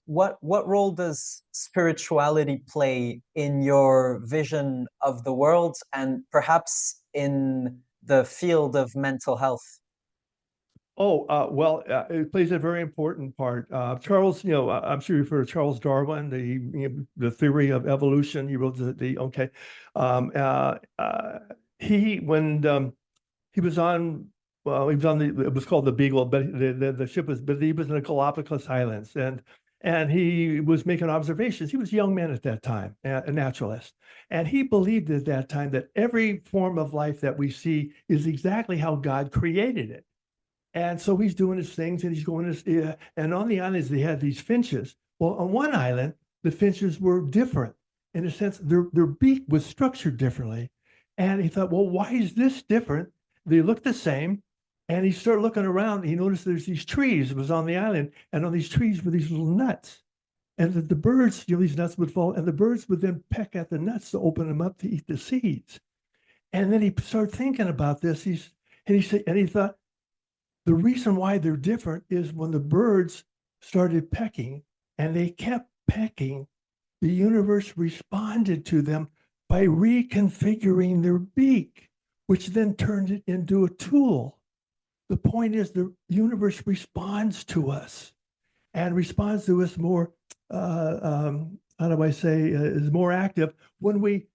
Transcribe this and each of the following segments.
what role does spirituality play in your vision of the world and perhaps in the field of mental health? It plays a very important part. Charles, I'm sure you've heard of Charles Darwin, the theory of evolution. He wrote okay. Um, uh, uh, when he was on, well, he was on it was called the Beagle, but the ship was, but he was in the Galapagos Islands, and he was making observations. He was a young man at that time, a naturalist, and he believed at that time that every form of life that we see is exactly how God created it. And so he's doing his things and he's going to, and on the islands, they had these finches. Well, on one island, the finches were different in a sense, their beak was structured differently. And he thought, well, why is this different? They look the same. And he started looking around. And he noticed there's these trees. It was on the island. And on these trees were these little nuts. And the birds, these nuts would fall. And the birds would then peck at the nuts to open them up to eat the seeds. And then he started thinking about this. And he thought, the reason why they're different is when the birds started pecking and they kept pecking, the universe responded to them by reconfiguring their beak, which then turned it into a tool. The point is the universe responds to us and responds to us more, how do I say, is more active when we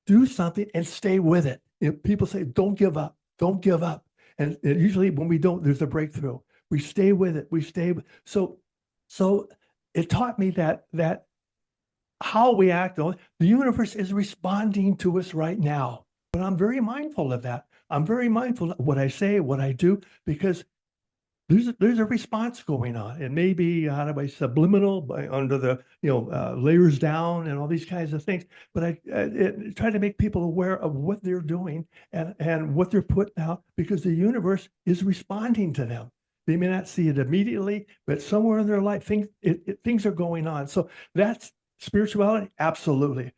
do something and stay with it. People say, don't give up, don't give up. And usually when we don't, there's a breakthrough. We stay with it. We stay with, so it taught me that how we act on the universe is responding to us right now. But I'm very mindful of that. I'm very mindful of what I say, what I do, because there's a response going on. It may be, how do I, subliminal by under the layers down and all these kinds of things. But I try to make people aware of what they're doing and what they're putting out, because the universe is responding to them. They may not see it immediately, but somewhere in their life, things are going on. So that's spirituality, absolutely.